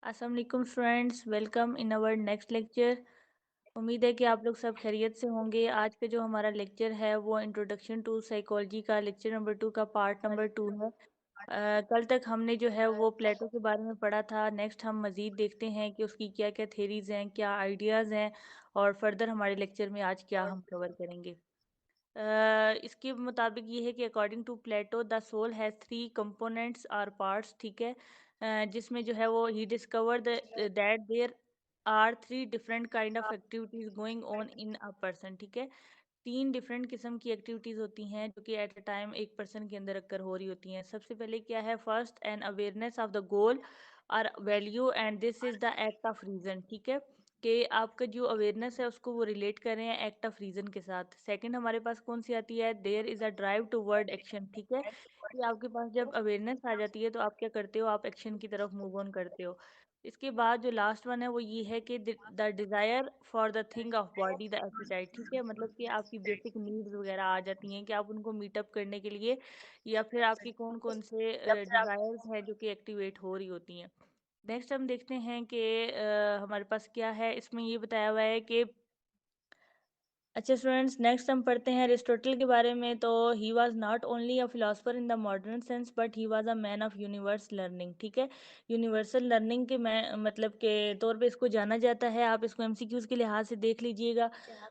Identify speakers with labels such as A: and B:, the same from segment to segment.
A: अस्सलाम वालेकुम friends, welcome in our next lecture. उम्मीद है कि आप लोग सब खैरियत से होंगे। आज का जो हमारा लेक्चर है वो इंट्रोडक्शन टू साइकोलॉजी का लेक्चर नंबर 2 का पार्ट नंबर 2 है। कल तक हमने जो है वो प्लेटो के बारे में पढ़ा था। नेक्स्ट हम मज़ीद देखते हैं कि उसकी क्या क्या थेरीज़ हैं, क्या आइडियाज़ हैं, और फर्दर हमारे लेक्चर में आज क्या हम कवर करेंगे। इसके मुताबिक ये है कि according to Plato the soul has three components और पार्ट्स, ठीक है। जिसमें जो है वो ही discovered that there are three different kind of activities going on in a person, ठीक है। तीन डिफरेंट किस्म की एक्टिविटीज होती हैं जो कि एट अ टाइम एक पर्सन के अंदर अक्कर हो रही होती हैं। सबसे पहले क्या है, first an awareness of the goal और value and this is the act of reason, ठीक है। कि आपका जो अवेयरनेस है उसको वो रिलेट कर रहे हैं एक्ट ऑफ रीजन के साथ। सेकंड हमारे पास कौन सी आती है, there is a drive toward action, ठीक है। कि आपके पास जब अवेयरनेस आ जाती है तो आप क्या करते हो, आप एक्शन की तरफ मूव ऑन करते हो। इसके बाद जो लास्ट वन है वो ये है कि the desire for the thing of body the appetite, ठीक है। मतलब कि आपकी बेसिक नीड्स वगैरह आ जाती हैं कि आप उनको मीटअप करने के लिए, या फिर आपकी कौन कौन से डिज़ायर्स हैं जो कि एक्टिवेट हो रही होती हैं। नेक्स्ट हम देखते हैं कि हमारे पास क्या है, इसमें ये बताया हुआ है कि अच्छा स्टूडेंट्स, नेक्स्ट हम पढ़ते हैं अरिस्टोटल के बारे में। तो he was not only a philosopher in the modern sense but he was a man of universe learning, ठीक है। यूनिवर्सल लर्निंग के मैं मतलब के तौर पे इसको जाना जाता है। आप इसको एमसीक्यूज के लिहाज से देख लीजिएगा।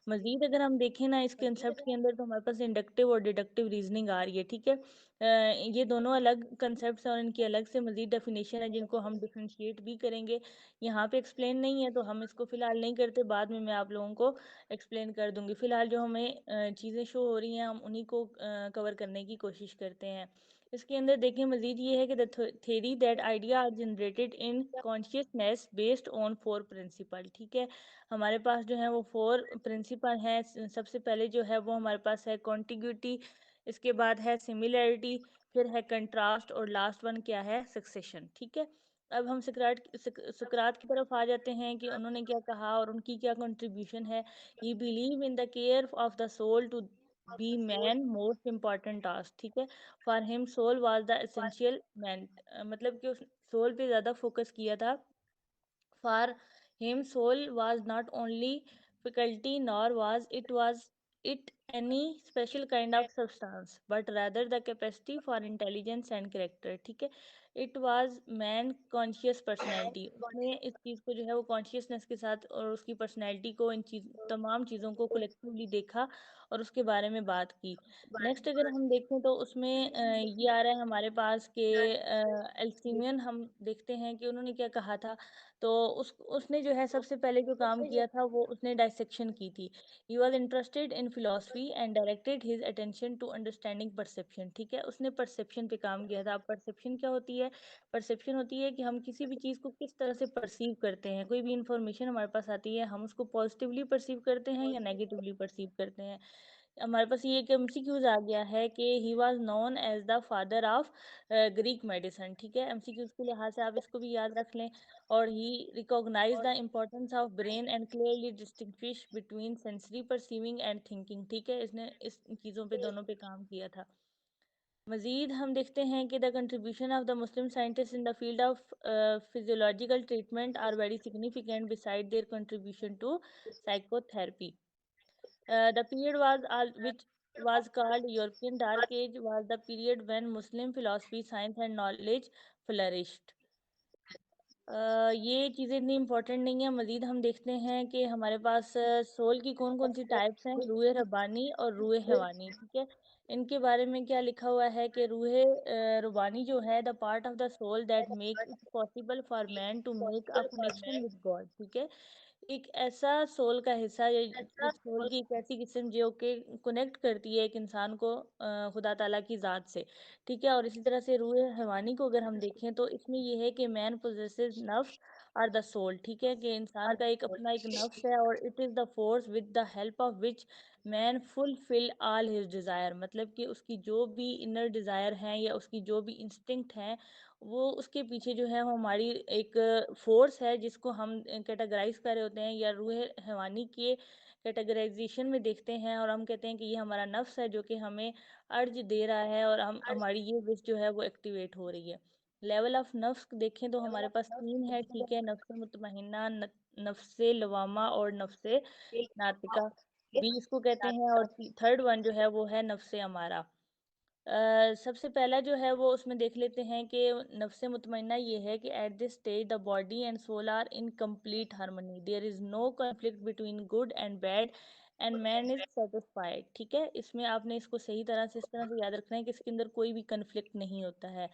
A: मजीद अगर हम देखें ना इस कंसेप्ट के अंदर, तो हमारे पास इंडक्टिव और डिडक्टिव रीजनिंग आ रही है, ठीक है। ये दोनों अलग कंसेप्ट हैं और इनकी अलग से मजीद डेफिनेशन है जिनको हम डिफ्रेंशिएट भी करेंगे। यहाँ पे एक्सप्लेन नहीं है तो हम इसको फिलहाल नहीं करते, बाद में मैं आप लोगों को एक्सप्लेन कर दूंगी। फिलहाल जो हमें चीज़ें शो हो रही हैं हम उन्हीं को कवर करने की कोशिश करते हैं। इसके अंदर देखें मजीद ये है कि the theory that idea are generated in consciousness based on four principle, ठीक है। हमारे पास जो है वो फोर प्रिंसिपल हैं। सबसे पहले जो है वो हमारे पास है कॉन्टिग्यूटी, इसके बाद है सिमिलैरिटी, फिर है कंट्रास्ट, और लास्ट वन क्या है, सक्सेशन, ठीक है। अब हम सुकरात की तरफ आ जाते हैं कि उन्होंने क्या कहा और उनकी क्या कंट्रीब्यूशन है। He believe in the care of the soul to be man most important task, ठीक है। For him soul was the essential man, मतलब कि उस सोल पे ज़्यादा फोकस किया था। For him, soul was not only faculty, nor was it any special kind of substance, but rather the capacity for intelligence and character, ठीक है। It was man conscious personality, उसने इस चीज़ को जो है वो कॉन्शियसनेस के साथ और उसकी पर्सनैलिटी को, इन चीज़ तमाम चीज़ों को कलेक्टिवली देखा और उसके बारे में बात की। नेक्स्ट अगर हम देखें तो उसमें ये आ रहा है हमारे पास कि एल्सीमियन हम देखते हैं कि उन्होंने क्या कहा था। तो उसने जो है सबसे पहले जो काम किया था वो उसने डाइसेक्शन की थी। He was interested in philosophy and directed his attention to understanding perception, ठीक है। उसने परसेप्शन पे काम किया था। अब परसेप्शन क्या होती है, परसेप्शन होती है कि हम किसी भी चीज़ को किस तरह से परसीव करते हैं। कोई भी इंफॉर्मेशन हमारे पास आती है, हम उसको पॉजिटिवली परसीव करते हैं या नेगेटिवली परसीव करते हैं। हमारे पास ये एक एमसीक्यूज आ गया है कि he was known as the father of Greek medicine, ठीक है। एमसीक्यूज के लिहाज से आप इसको भी याद रख लें। और ही recognise the importance of brain and clearly distinguish between sensory perceiving and thinking, ठीक है। इसने इस चीज़ों पे दोनों पे काम किया था। मजीद हम देखते हैं कि the contribution of the Muslim scientist in the field of physiological treatment are very significant beside their contribution to psychotherapy. The period was which was called European Dark Age was the period when Muslim philosophy, science and knowledge flourished. ये चीज़ें इतनी important नहीं है। मज़ीद हम देखते हैं कि हमारे पास सोल की कौन कौन सी टाइप्स हैं, रूह रब्बानी और रूह हैवानी, ठीक है। इनके बारे में क्या लिखा हुआ है कि रूह रब्बानी जो है the part of the soul that make it possible for man to make a connection with God, ठीक है। एक ऐसा सोल का हिस्सा या एक सोल की एक ऐसी किस्म जो कि कनेक्ट करती है एक इंसान को खुदा ताला की ज़ात से, ठीक है। और इसी तरह से रूह हैवानी को अगर हम देखें तो इसमें ये है कि मैन पोजेसेस नफ्स आर द सोल, ठीक है। कि इंसान का एक अपना एक नफ्स है और it is the force with the help of which man fulfil all his desire, मतलब कि उसकी जो भी इनर डिज़ायर हैं या उसकी जो भी इंस्टिंक्ट हैं वो उसके पीछे जो है वो हमारी एक फोर्स है जिसको हम कैटेगराइज कर रहे होते हैं या रूह हैवानी के कैटेगराइजेशन में देखते हैं, और हम कहते हैं कि ये हमारा नफ्स है जो कि हमें अर्ज दे रहा है और हम हमारी ये विश जो है वो एक्टिवेट हो रही है। लेवल ऑफ नफ्स देखें तो हमारे पास तीन है, ठीक है, नफ्स मुतमहिन्ना, नफ्से लवामा और नफ्से नातिका, बी इसको कहते हैं, और थर्ड वन जो है वो है नफ्से अमारा। सबसे पहला जो है वो उसमें देख लेते हैं कि नफ्से मुतमइन्ना ये है कि at this stage the body and soul are in complete harmony, there is no conflict between good and bad and man is satisfied. ठीक है, इसमें आपने इसको सही तरह से इस तरह से याद रखना है कि इसके अंदर कोई भी कन्फ्लिक्ट नहीं होता है।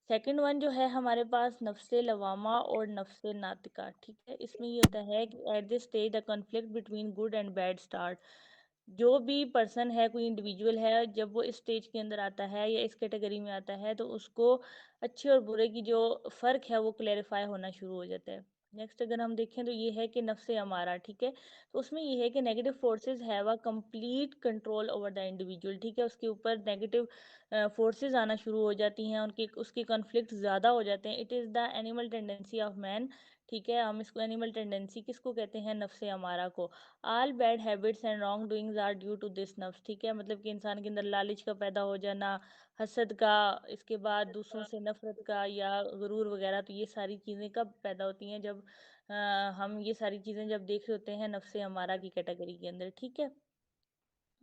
A: सेकंड वन जो है हमारे पास नफ्से लवामा और नफ्से नातिका, ठीक है, इसमें ये होता है कि at this stage the conflict between good and bad start. जो भी पर्सन है, कोई इंडिविजुअल है, जब वो इस स्टेज के अंदर आता है या इस कैटेगरी में आता है तो उसको अच्छे और बुरे की जो फ़र्क है वो क्लेरिफाई होना शुरू हो जाता है। नेक्स्ट अगर हम देखें तो ये है कि नफ्से हमारा, ठीक है, तो उसमें ये है कि negative forces have a complete control over the individual, ठीक है, उसके ऊपर नेगेटिव फोर्सेस आना शुरू हो जाती हैं, उनके उसके कॉन्फ्लिक्ट ज़्यादा हो जाते हैं। It is the animal tendency of man, ठीक है, हम इसको एनिमल टेंडेंसी किसको कहते हैं, नफ्से हमारा को। All bad habits and wrong doings are due to this नफ्स, ठीक है, मतलब कि इंसान के अंदर लालच का पैदा हो जाना, हसद का, इसके बाद दूसरों से नफरत का या गुरूर वगैरह, तो ये सारी चीज़ें कब पैदा होती हैं, जब हम ये सारी चीज़ें जब देख रहे होते हैं नफ्से हमारा की कैटेगरी के अंदर, ठीक है।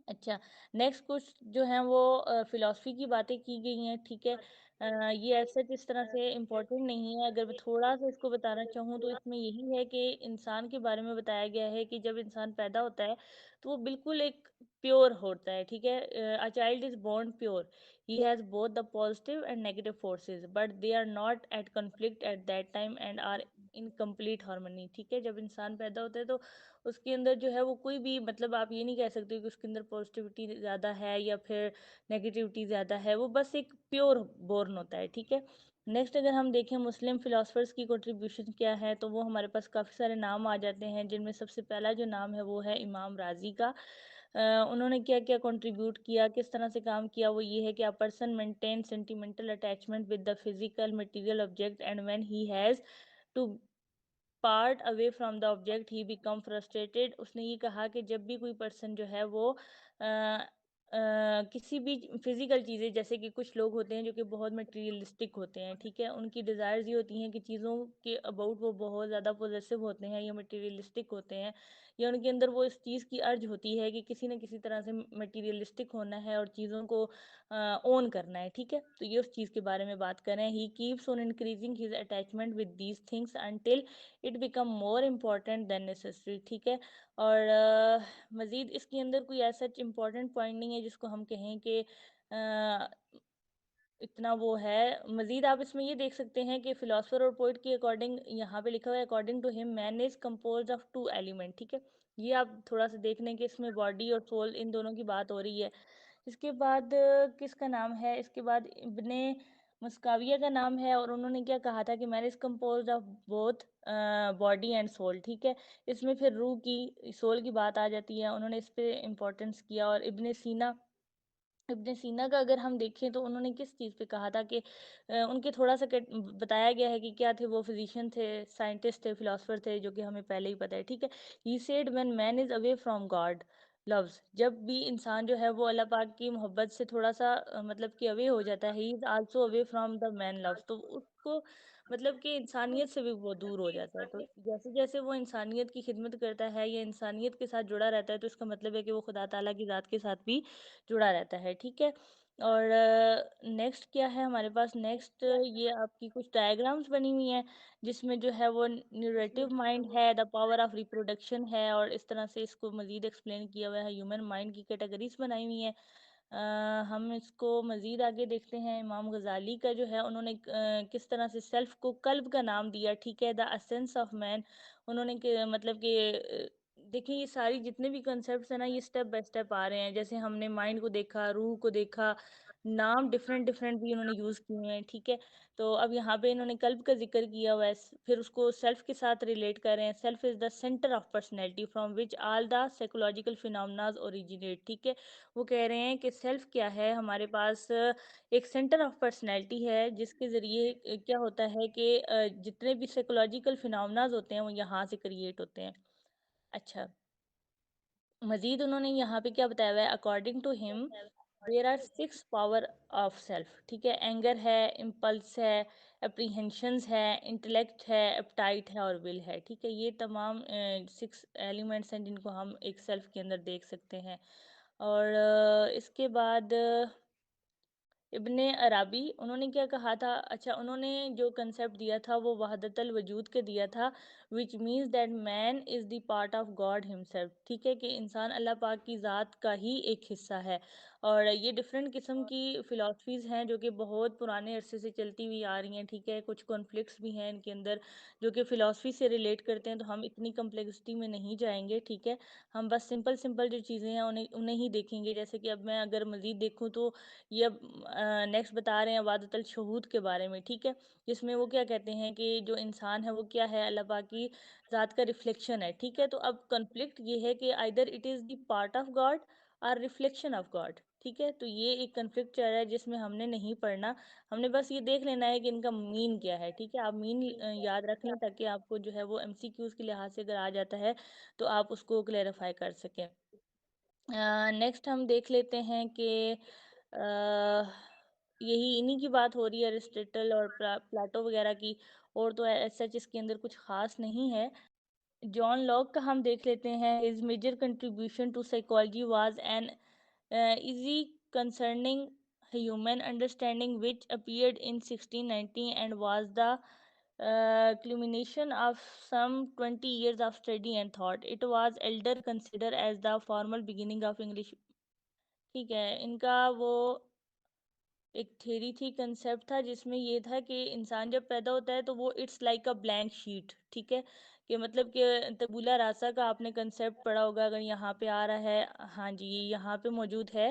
A: अच्छा, नेक्स्ट कुछ जो हैं वो फ़िलॉसफ़ी की बातें की गई हैं, ठीक है। ये ऐसे इस तरह से इम्पोर्टेंट नहीं है, अगर मैं थोड़ा-सा इसको बताना चाहूँ तो इसमें यही है कि इंसान के बारे में बताया गया है कि जब इंसान पैदा होता है, तो वो बिल्कुल एक प्योर होता है, ठीक है। A child is born pure, he has both the positive and negative forces, but they are not at conflict at that time and are in complete harmony, ठीक है। जब इंसान पैदा होता है तो उसके अंदर जो है वो कोई भी, मतलब आप ये नहीं कह सकते कि उसके अंदर पॉजिटिविटी ज़्यादा है या फिर नेगेटिविटी ज़्यादा है, वो बस एक प्योर बोर्न होता है, ठीक है। नेक्स्ट अगर हम देखें मुस्लिम फिलोसफर्स की कंट्रीब्यूशन क्या है, तो वो हमारे पास काफ़ी सारे नाम आ जाते हैं, जिनमें सबसे पहला जो नाम है वो है इमाम राजी का। उन्होंने क्या क्या कंट्रीब्यूट किया, किस तरह से काम किया, वो ये है कि a person maintain sentimental attachment with the physical material object and when he has to part away from the object he become frustrated. उसने ये कहा कि जब भी कोई पर्सन जो है वो किसी भी फिजिकल चीज़ें, जैसे कि कुछ लोग होते हैं जो कि बहुत मटेरियलिस्टिक होते हैं, ठीक है, उनकी डिज़ायर्स ये होती हैं कि चीज़ों के अबाउट वो बहुत ज़्यादा पोजेसिव होते हैं या मटेरियलिस्टिक होते हैं, या उनके अंदर वो इस चीज़ की अर्ज होती है कि किसी न किसी तरह से मटेरियलिस्टिक होना है और चीज़ों को ओन करना है, ठीक है, तो ये उस चीज़ के बारे में बात करें। He keeps on increasing his attachment with these things until it become more important than necessary, ठीक है। और मज़ीद इसके अंदर कोई ऐसा इम्पोर्टेंट पॉइंट नहीं है जिसको हम कहें कि इतना वो है। मज़ीद आप इसमें ये देख सकते हैं कि फिलोसफर और पोइट के अकॉर्डिंग यहाँ पे लिखा हुआ है according to him man is composed of two element, ठीक है, ये आप थोड़ा सा देख लें कि इसमें बॉडी और सोल इन दोनों की बात हो रही है। इसके बाद किसका नाम है, इसके बाद इब्ने मस्काविया का नाम है, और उन्होंने क्या कहा था कि man is composed of both body and soul, ठीक है, इसमें फिर रूह की, सोल की बात आ जाती है, उन्होंने इस पे इम्पोर्टेंस किया। और इब्ने सीना का अगर हम देखें तो उन्होंने किस चीज़ पे कहा था कि उनके थोड़ा सा बताया गया है कि क्या थे, वो फिजिशियन थे, साइंटिस्ट थे, फिलोसफर थे, जो कि हमें पहले ही पता है, ठीक है। He said when man is away from God loves, जब भी इंसान जो है वो अल्लाह पाक की मोहब्बत से थोड़ा सा मतलब कि अवे हो जाता है, he is also away from the man loves, तो उसको मतलब कि इंसानियत से भी वो दूर हो जाता है। तो जैसे जैसे वो इंसानियत की खिदमत करता है या इंसानियत के साथ जुड़ा रहता है, तो इसका मतलब है कि वो खुदा ताला की ज़ात के साथ भी जुड़ा रहता है, ठीक है। और नेक्स्ट क्या है हमारे पास, नेक्स्ट ये आपकी कुछ डायग्राम्स बनी हुई हैं, जिसमें जो है वो न्यूरेटिव माइंड है, द पावर ऑफ रिप्रोडक्शन है, और इस तरह से इसको मज़ीद एक्सप्लेन किया हुआ है, ह्यूमन माइंड की कैटेगरीज बनाई हुई हैं। हम इसको मज़ीद आगे देखते हैं, इमाम गज़ाली का जो है उन्होंने किस तरह से सेल्फ को कल्ब का नाम दिया, ठीक है, द असेंस ऑफ मैन, उन्होंने मतलब कि देखिए ये सारी जितने भी कंसेप्ट्स हैं ना, ये स्टेप बाय स्टेप आ रहे हैं, जैसे हमने माइंड को देखा, रूह को देखा, नाम डिफरेंट डिफरेंट भी उन्होंने यूज़ किए हैं, ठीक है। तो अब यहाँ पे इन्होंने कल्ब का जिक्र किया हुआ है, फिर उसको सेल्फ के साथ रिलेट कर रहे हैं, self is the centre of personality from which all the psychological phenomenas originate, ठीक है। वो कह रहे हैं कि सेल्फ क्या है, हमारे पास एक सेंटर ऑफ पर्सनैलिटी है, जिसके ज़रिए क्या होता है कि जितने भी साइकोलॉजिकल फिनोमेनाज होते हैं वो यहाँ से क्रिएट होते हैं। अच्छा, मज़ीद उन्होंने यहाँ पे क्या बताया हुआ है, according to him there are 6 power of self, ठीक है, एंगर है, इम्पल्स है, एप्रीहेंशंस है, इंटेलेक्ट है, एप्टाइट है और विल है। ठीक है, ये तमाम 6 एलिमेंट्स हैं जिनको हम एक सेल्फ के अंदर देख सकते हैं। और इसके बाद इब्ने अराबी उन्होंने क्या कहा था, अच्छा उन्होंने जो कंसेप्ट दिया था वो वहदतल वजूद के दिया था, which means that man is the part of God himself. ठीक है, कि इंसान अल्लाह पाक की ज़ात का ही एक हिस्सा है। और ये डिफरेंट किस्म की फ़िलासफ़ीज़ हैं जो कि बहुत पुराने अरसे से चलती हुई आ रही हैं। ठीक है, कुछ कॉन्फ्लिक्ट्स भी हैं इनके अंदर जो कि फ़िलासफ़ी से रिलेट करते हैं, तो हम इतनी कम्प्लेक्सिटी में नहीं जाएंगे। ठीक है, हम बस सिंपल सिंपल जो चीज़ें हैं उन्हें उन्हें ही देखेंगे। जैसे कि अब मैं अगर मज़ीद देखूँ तो ये अब नेक्स्ट बता रहे हैं वादतल शहूद के बारे में। ठीक है, जिसमें वो क्या कहते हैं कि जो इंसान है वो क्या है, अल्लाह पाक की ज़ात का रिफ्लेक्शन है। ठीक है, तो अब कॉन्फ्लिक्ट ये है कि either it is the part of God और रिफ्लेक्शन ऑफ गॉड। ठीक है, तो ये एक कॉन्फ्लिक्ट चल रहा है जिसमें हमने नहीं पढ़ना, हमने बस ये देख लेना है कि इनका मीन क्या है। ठीक है, आप मीन याद रख लें ताकि आपको जो है वो एमसीक्यूज़ के लिहाज से अगर आ जाता है तो आप उसको क्लेरिफाई कर सकें। नेक्स्ट हम देख लेते हैं कि यही इन्हीं की बात हो रही है, अरिस्टोटल और प्लाटो वगैरह की, और तो सच इसके अंदर कुछ खास नहीं है। जॉन लॉक का हम देख लेते हैं। His major contribution to psychology was an essay concerning human understanding which appeared in 1690 and was the culmination of some 20 years of study and thought. It was elder considered as the formal beginning of English। ठीक है, इनका वो एक theory थी, concept था जिसमें ये था कि इंसान जब पैदा होता है तो वो it's like a blank sheet. ठीक है, कि मतलब कि तबूला रासा का आपने कंसेप्ट पढ़ा होगा, अगर यहाँ पे आ रहा है, हाँ जी ये यहाँ पे मौजूद है।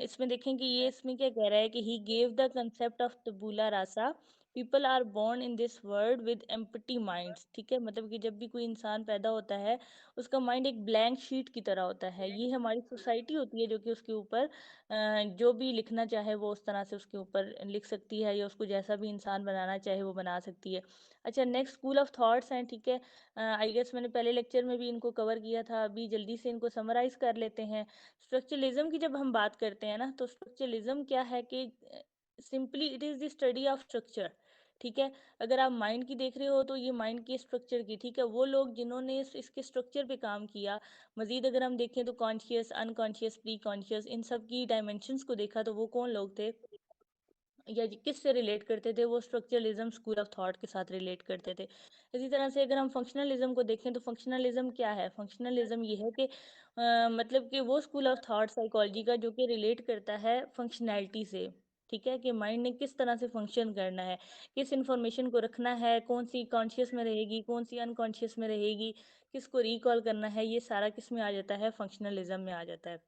A: इसमें देखें कि ये इसमें क्या कह रहा है कि he gave the concept of tabula rasa, people are born in this world with empty minds. ठीक है, मतलब कि जब भी कोई इंसान पैदा होता है उसका माइंड एक ब्लैंक शीट की तरह होता है। ये हमारी सोसाइटी होती है जो कि उसके ऊपर जो भी लिखना चाहे वो उस तरह से उसके ऊपर लिख सकती है, या उसको जैसा भी इंसान बनाना चाहे वो बना सकती है। अच्छा, नेक्स्ट स्कूल ऑफ थॉट्स हैं। ठीक है, आई गेस मैंने पहले लेक्चर में भी इनको कवर किया था, अभी जल्दी से इनको समराइज कर लेते हैं। स्ट्रक्चरलिज्म की जब हम बात करते हैं ना, तो स्ट्रक्चरलिज्म क्या है कि simply it is the study of structure. ठीक है, अगर आप माइंड की देख रहे हो तो ये माइंड के स्ट्रक्चर की। ठीक है, वो लोग जिन्होंने इसके स्ट्रक्चर पे काम किया। मजीद अगर हम देखें तो कॉन्शियस, अनकॉन्शियस, प्री कॉन्शियस, इन सब की डायमेंशंस को देखा तो वो कौन लोग थे या किस से रिलेट करते थे, वो स्ट्रक्चरलिज्म स्कूल ऑफ थॉट के साथ रिलेट करते थे। इसी तरह से अगर हम फंक्शनलिज्म को देखें तो फंक्शनलिज्म क्या है, फंक्शनलिज्म ये है कि मतलब कि वो स्कूल ऑफ थॉट साइकोलॉजी का जो कि रिलेट करता है फंक्शनैलिटी से। ठीक है, कि माइंड ने किस तरह से फंक्शन करना है, किस इंफॉर्मेशन को रखना है, कौन सी कॉन्शियस में रहेगी, कौन सी अनकॉन्शियस में रहेगी, किसको रिकॉल करना है, ये सारा किस में आ जाता है, फंक्शनलिज्म में आ जाता है।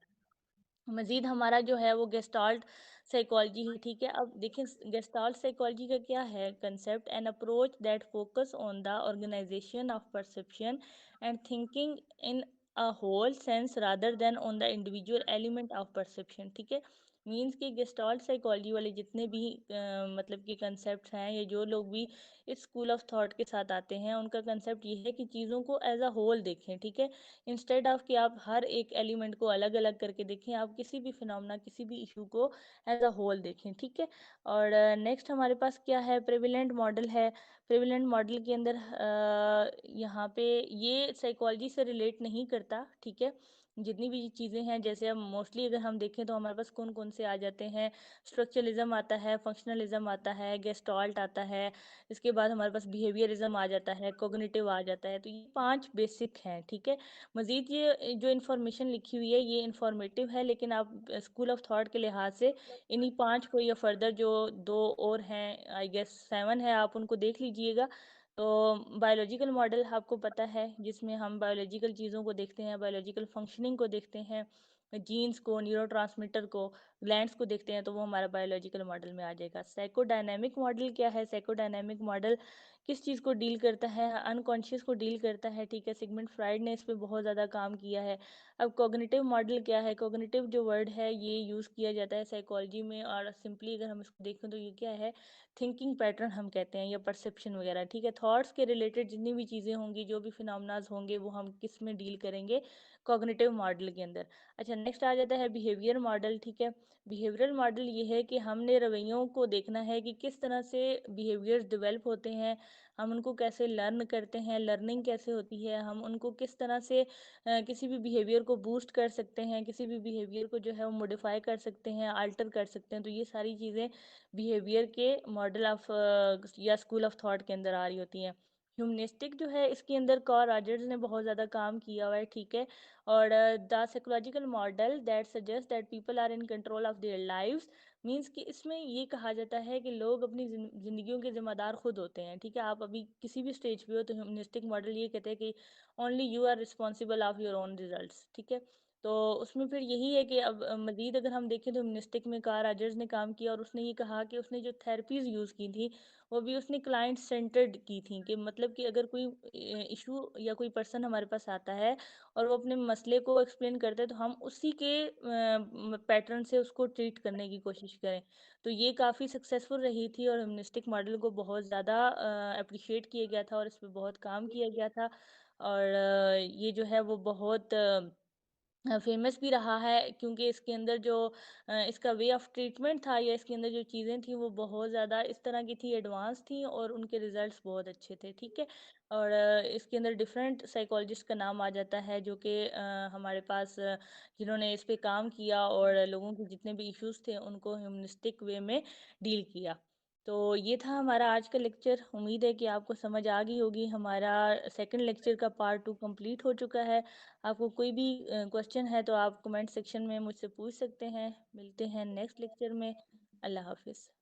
A: मज़ीद हमारा जो है वो गेस्टाल्ट साइकोलॉजी है। ठीक है, अब देखें गेस्टाल्ट साइकोलॉजी का क्या है concept, an approach that focus on the organisation of perception and thinking in a whole sense rather than on the individual element of perception. ठीक है, मीन्स कि गेस्टाल्ट साइकोलॉजी वाले जितने भी मतलब कि कंसेप्ट हैं, या जो लोग भी इस स्कूल ऑफ थॉट के साथ आते हैं, उनका कंसेप्ट ये है कि चीज़ों को एज अ होल देखें। ठीक है, इंस्टेड ऑफ कि आप हर एक एलिमेंट को अलग अलग करके देखें, आप किसी भी फिनोमेना, किसी भी इशू को एज अ होल देखें। ठीक है, और नेक्स्ट हमारे पास क्या है, प्रेविलेंट मॉडल है। प्रेविलेंट मॉडल के अंदर यहाँ पे ये साइकोलॉजी से रिलेट नहीं करता। ठीक है, जितनी भी चीज़ें हैं, जैसे अब मोस्टली अगर हम देखें तो हमारे पास कौन कौन से आ जाते हैं, स्ट्रक्चरलिज्म आता है, फंक्शनलिज्म आता है, गेस्टाल्ट आता है, इसके बाद हमारे पास बिहेवियरिज्म आ जाता है, कोग्निटिव आ जाता है। तो ये 5 बेसिक हैं। ठीक है, मज़ीद ये जो इन्फॉर्मेशन लिखी हुई है ये इन्फॉर्मेटिव है, लेकिन आप स्कूल ऑफ थॉट के लिहाज से इन्हीं 5 को या फर्दर जो 2 और हैं, आई गेस 7 है, आप उनको देख लीजिएगा। तो बायोलॉजिकल मॉडल आपको पता है, जिसमें हम बायोलॉजिकल चीज़ों को देखते हैं, बायोलॉजिकल फंक्शनिंग को देखते हैं, जीन्स को, न्यूरोट्रांसमीटर को, ग्लैंड्स को देखते हैं, तो वो हमारा बायोलॉजिकल मॉडल में आ जाएगा। साइकोडायनेमिक मॉडल क्या है, साइकोडायनेमिक मॉडल किस चीज़ को डील करता है, अनकॉन्शियस को डील करता है, ठीक है। सिगमंड फ्राइड ने इस पे बहुत ज़्यादा काम किया है। अब कॉग्निटिव मॉडल क्या है? कॉग्निटिव जो वर्ड है ये यूज़ किया जाता है साइकोलॉजी में, और सिंपली अगर हम इसको देखें तो ये क्या है? थिंकिंग पैटर्न हम कहते हैं, या परसेप्शन वगैरह, ठीक है। थॉट्स के रिलेटेड जितनी भी चीज़ें होंगी, जो भी फिनोमेनाज होंगे, वो हम किस में डील करेंगे? कॉग्निटिव मॉडल के अंदर। अच्छा, नेक्स्ट आ जाता है बिहेवियर मॉडल, ठीक है। बिहेवियरल मॉडल ये है कि हमने रवैयों को देखना है कि किस तरह से बिहेवियर्स डेवलप होते हैं, हम उनको कैसे लर्न करते हैं, लर्निंग कैसे होती है, हम उनको किस तरह से किसी भी बिहेवियर को बूस्ट कर सकते हैं, किसी भी बिहेवियर को जो है वो मॉडिफाई कर सकते हैं, अल्टर कर सकते हैं। तो ये सारी चीज़ें बिहेवियर के मॉडल ऑफ या स्कूल ऑफ थॉट के अंदर आ रही होती हैं। ह्यूमनिस्टिक जो है इसके अंदर कार्ल रॉजर्स ने बहुत ज़्यादा काम किया हुआ है, ठीक है। और the psychological model that suggest that people are in control of their lives, means कि इसमें ये कहा जाता है कि लोग अपनी ज़िंदगियों के ज़िम्मेदार खुद होते हैं, ठीक है। आप अभी किसी भी स्टेज पे हो तो ह्यूमनिस्टिक मॉडल ये कहते हैं कि only you are responsible of your own results, ठीक है। तो उसमें फिर यही है कि अब मज़ीद अगर हम देखें तो ह्यूमनिस्टिक में कार्ल रॉजर्स ने काम किया, और उसने ये कहा कि उसने जो थेरेपीज़ यूज़ की थी वो भी उसने क्लाइंट सेंटर्ड की थी, कि मतलब कि अगर कोई इशू या कोई पर्सन हमारे पास आता है और वो अपने मसले को एक्सप्लेन करते हैं, तो हम उसी के पैटर्न से उसको ट्रीट करने की कोशिश करें। तो ये काफ़ी सक्सेसफुल रही थी, और ह्यूमनिस्टिक मॉडल को बहुत ज़्यादा अप्रिशिएट किया गया था, और इस पे बहुत काम किया गया था। और ये जो है वो बहुत फेमस भी रहा है, क्योंकि इसके अंदर जो इसका वे ऑफ ट्रीटमेंट था, या इसके अंदर जो चीज़ें थी वो बहुत ज़्यादा इस तरह की थी, एडवांस थी, और उनके रिजल्ट्स बहुत अच्छे थे, ठीक है। और इसके अंदर डिफरेंट साइकोलॉजिस्ट का नाम आ जाता है, जो कि हमारे पास जिन्होंने इस पे काम किया और लोगों के जितने भी इश्यूज थे उनको ह्यूमनिस्टिक वे में डील किया। तो ये था हमारा आज का लेक्चर। उम्मीद है कि आपको समझ आ गई होगी। हमारा सेकंड लेक्चर का पार्ट 2 कंप्लीट हो चुका है। आपको कोई भी क्वेश्चन है तो आप कमेंट सेक्शन में मुझसे पूछ सकते हैं। मिलते हैं नेक्स्ट लेक्चर में। अल्लाह हाफिज़।